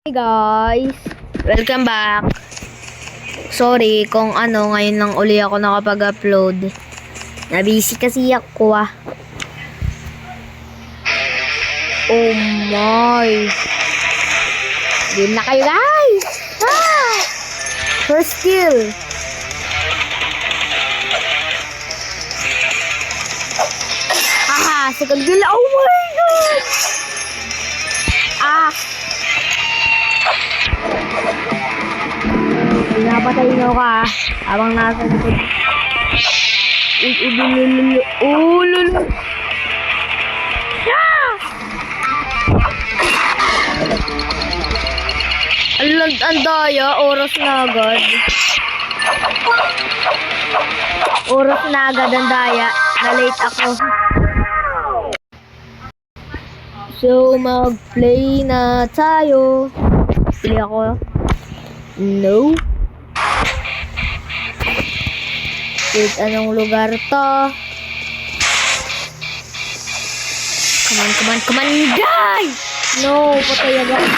Hey guys, welcome back. Sorry kung ngayon lang uli ako nakapag-upload. Nabisi kasi ako Oh my. Game na kayo guys. First kill. Second kill. Oh my god. Pinapatay nyo ka habang nasa likod. Lulu. Ang daya, oras na agad. Ang daya. Na-late ako. So, mag-play na tayo. Pili ako. No. Wait, anong lugar to? Come on, die! No, patay agad.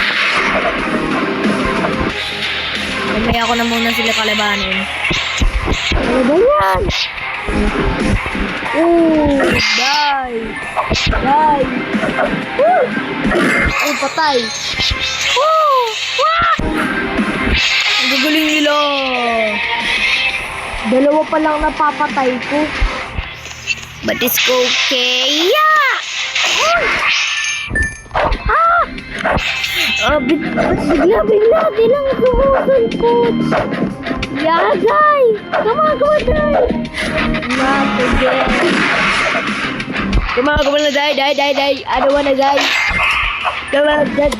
Mamaya ako na muna sila kalabanin. Ano ba yan? Die! Ay, patay. Ang gagaling nila. Dalawa pa lang napapatay ko. But it's okay. Bigla dilang sumusan po. Guys. Come on, die. Not again. Come on, die. I don't wanna die. Come on, die.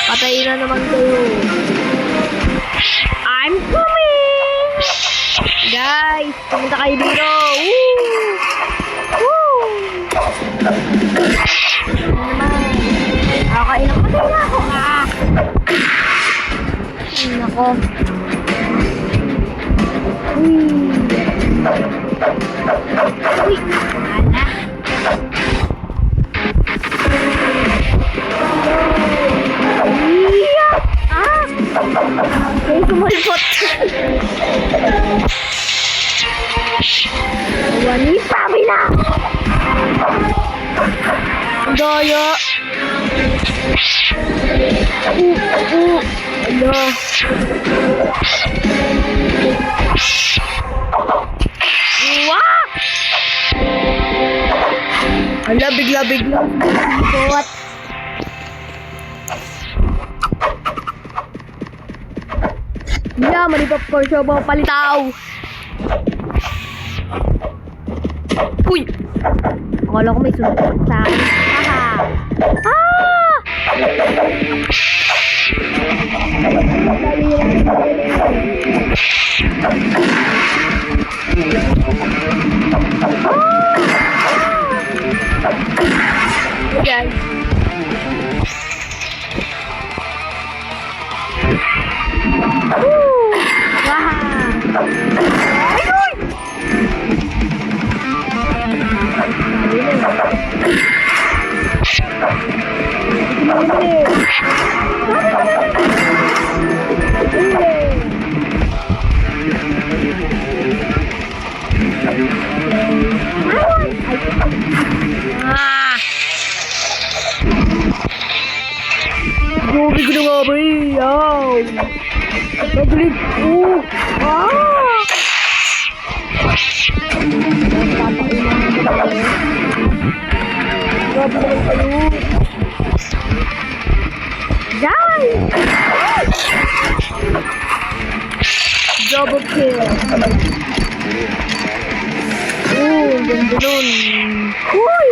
Patayin na naman kayo. I'm coming! Guys, pumunta kayo dito. Okay, napatay na ako. Nako. Okay, sumalpot. Wanita, bila. Daya. Ano? Ala, bigla. What? Malipap ko siya mga palitaw. Uy! Akala ko may sunod sa akin. Guys. Grabe ko na nga ba Naglit ko. Grabe naman kayo. Die! Double kill. Ganda nun. Uy!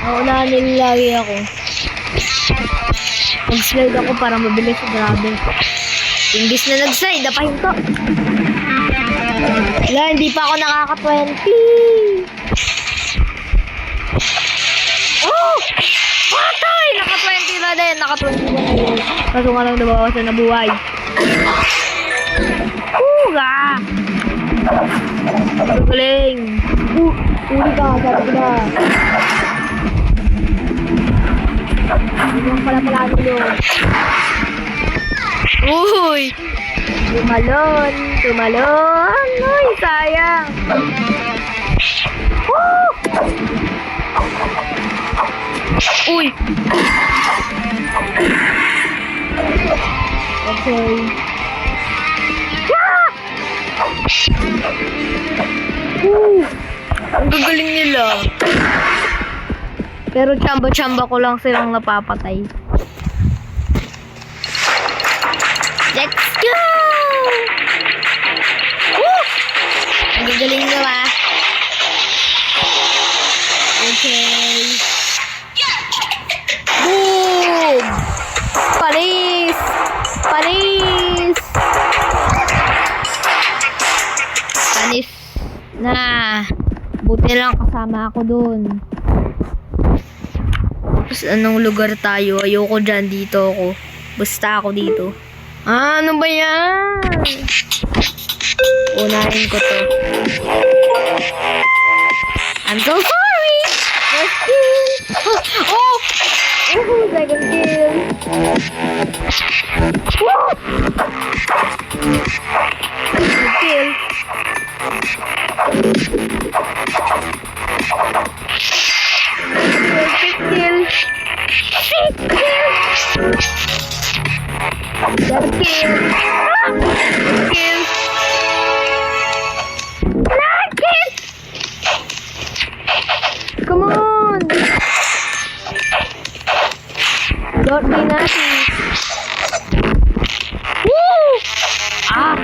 Naunahan lagi ako. Mag-slide ako para mabilis. Grabe. Imbis na nag-slide, napahinto. Wala, hindi pa ako nakaka-20. nakaka-20 na ngayon. Kaso nga lang nabawasan na buhay. Huga! Galing! Uli ka, sabi ko na. Yung pala yun. Uy! Tumalon! Uy, sayang! Woo! Uy! Okay. Yeah! Ang gagaling nila. Pero tsamba-tsamba ko lang silang napapatay. Let's go! Woo! Ang gagaling nyo ah. Okay. Boom! Panis! Panis! Panis na. Buti lang kasama ako dun. Tapos anong lugar tayo? Ayoko dyan, dito ako. Basta ako dito. Ano ba yan? Unahin ko to. I'm so sorry! First kill! Oh! Second kill! Woo! Second kill! Fifth kill! Fifth kill! Third kill! Kill! Third kill! Come on! Don't be nasty! Woo! Ah!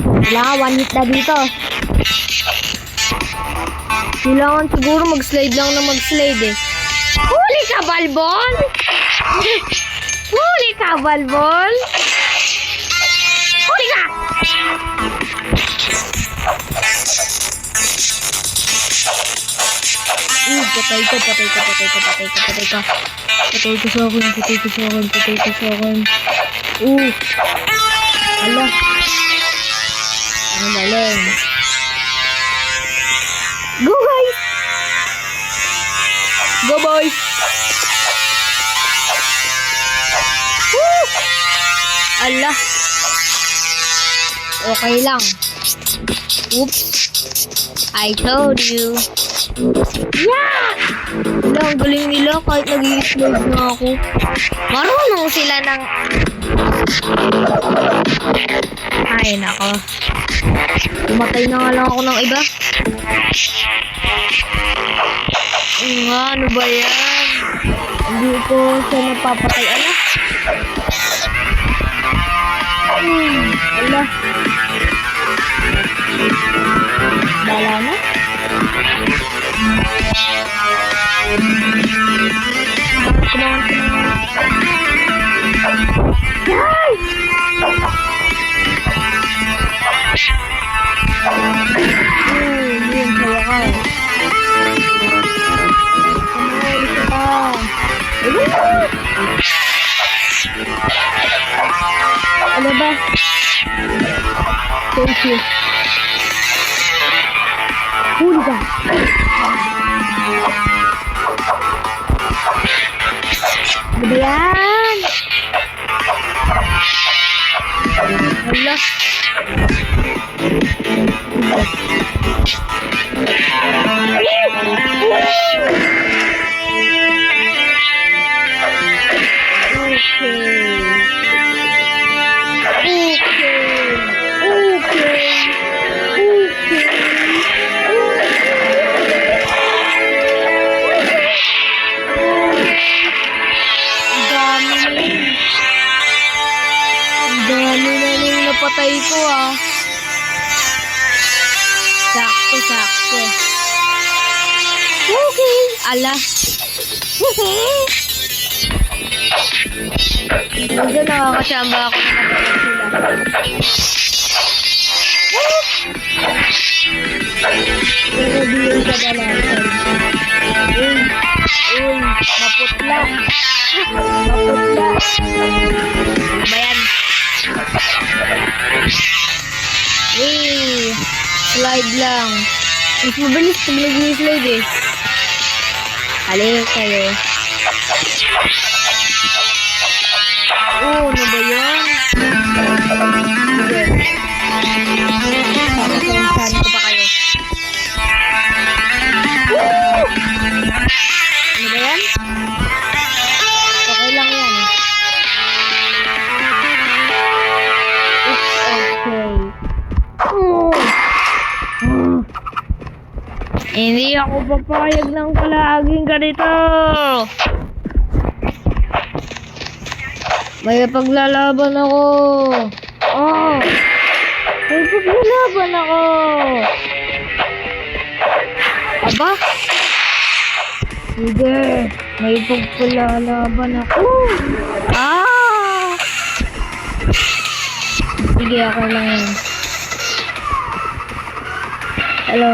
Wala, one hit na dito. Kailangan siguro mag-slide lang na mag-slide eh. Huli ka, Balbon! Huli ka, Balbon! Huli ka! Patay ka. Patay ka sa akin. Ala. Ang galing. Go, guys! Go, boys! Woo! Ala. Okay lang. Oops. I told you. Yeah! Wala, ang galing nila kahit nag-i-explode na ako. Marunong sila ng... Ay, nako. Tumatay na nga lang ako ng iba. Nga, ano ba yan? Hindi ko siya napapatay. Ala. Ala. Bala na. Guys! Yun, kaya ka. Ano ba? Thank you. Huli ka. Ano yan? Hala. Patay ko ah. Sakto. Okay. Ala. Medyo nakakasyamba ako na sila. Pero di yung kadalasan. Uy, maputla. Maputla. Ano ba yan? Slide lang. Mas mabilis pag nag-slide eh. Halika kayo. Ano ba yan? Saan ko pa kayo? Ano ba yan? Okay lang yan. It's okay. Hindi ako papayag ng palaging ganito. May paglalaban ako. May paglalaban ako. Aba? Sige. May paglalaban ako. Sige, ako lang yan. Hello.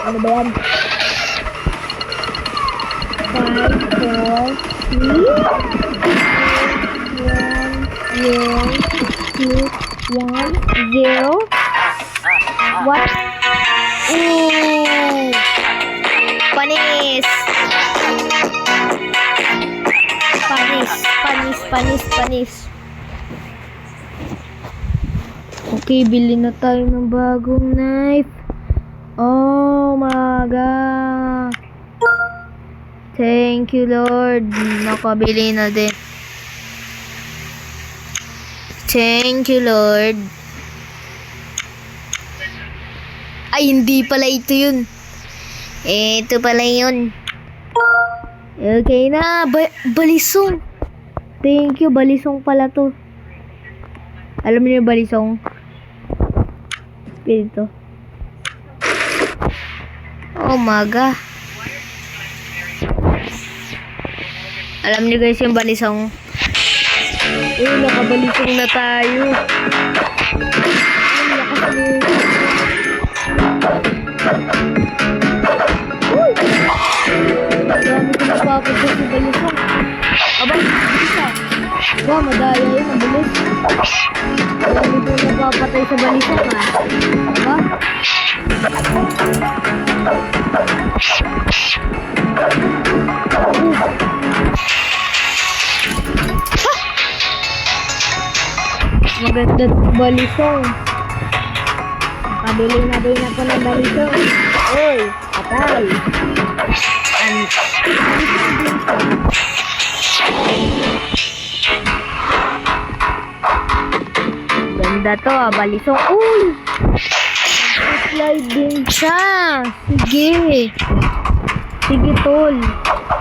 Ano ba yan? 5, 4, 3, 2, 1, 0. What? Panis! Panis. Okay, bili na tayo ng bagong knife. Oh my God. Thank you, Lord. Nakabili na din. Thank you, Lord. Ay, hindi pala ito yun. Ito pala yun. Okay na. Balisong. Thank you. Balisong pala to. Alam niyo yung balisong? Ito. Oh my God. Alam niyo guys yung balisong. Nakabalisong na tayo. Dami ko napapagod sa balisong. Aba, isa. Madaya yun, mabilis. Dami ko napapatay sa balisong ha. Aba? Maganda balisong. Nakabili na din ako ng balisong. Uy, patay. Ganda to balisong. Uy! Slide din siya. Sige. Sige, tol.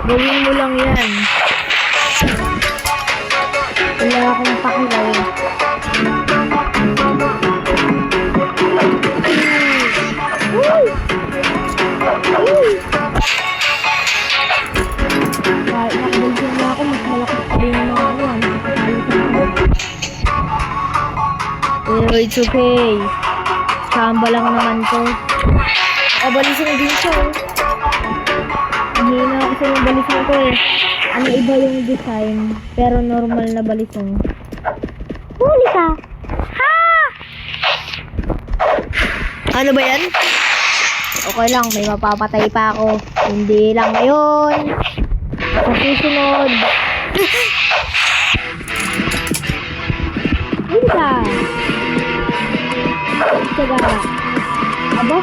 Gawin mo lang yan. Wala akong pakilay. Kahit nakabagyan na ako, mas malakas pa rin yung mga ako. Pero it's okay. Samba lang naman to. Balisong din siya. Hindi na ako sa yung balisong ko eh. Ano iba yung design, pero normal na balisong. Huli ka! Ha! Ano ba yan? Okay lang, may mapapatay pa ako. Hindi lang ngayon. Sa susunod. Huli ka! Tsaga. Aba?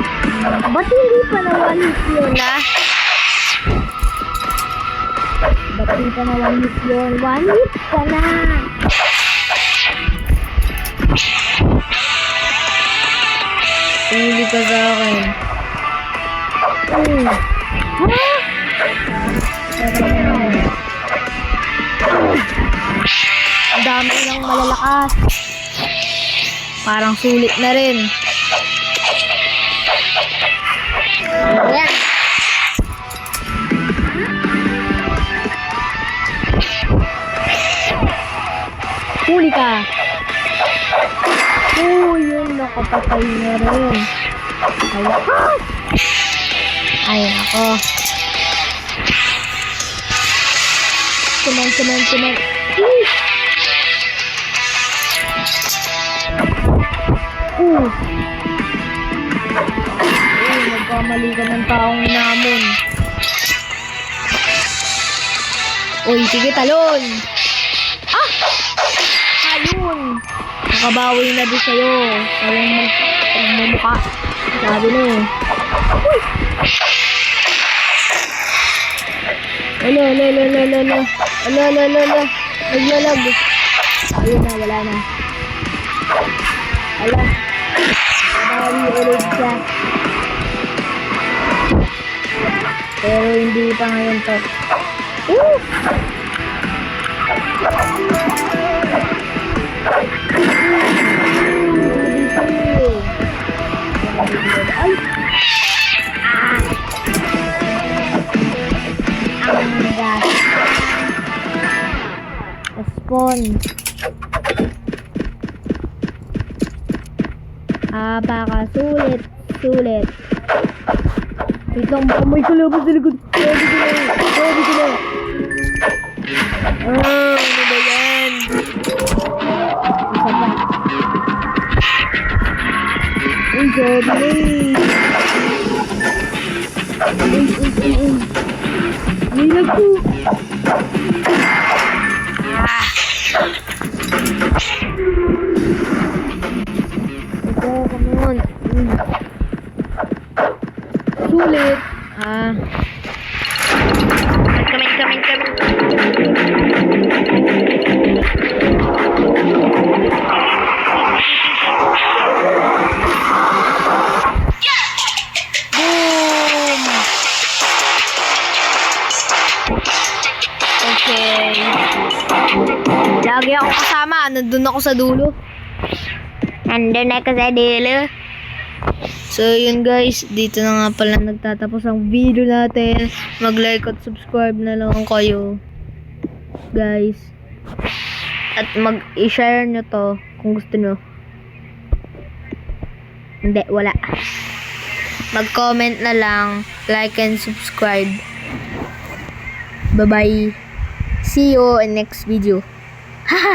Ba't hindi pa nawalis yun ah? Ba't hindi pa nawalis yun? 1 hit ka na! Huli ka sa akin. Ha? Ang dami ng malalakas. Parang sulit na rin. Ayan. Huli ka. Yun, nakapatay na rin. Ay, ako. Kuman. Nagkamali ka ng taong namon. Uy, sige, talon! Ah! Ayun! Nakabawi na din sa'yo. Parang magmumukha. Sabi na eh. Uy! Ala. Naglalag. Ayun na, wala na. Ala. Nabawi ulit siya. Pero hindi pa ngayon to. Ay! Ang gas. Spawn. Baka sulit. Wait lang, baka may kalabas sa likod. Grabe ko na. Ano ba yan? Isa pa. Uy, grabe. May lago. Come on. Sulit. Coming. Boom! Okay. Lagi ako kasama. Nandun ako sa dulo. So yun guys, dito na nga pala nagtatapos ang video natin. Mag-like at subscribe na lang kayo, guys. At mag-i-share nyo to kung gusto nyo. Hindi, wala. Mag-comment na lang, like and subscribe. Bye-bye. See you in next video. Haha!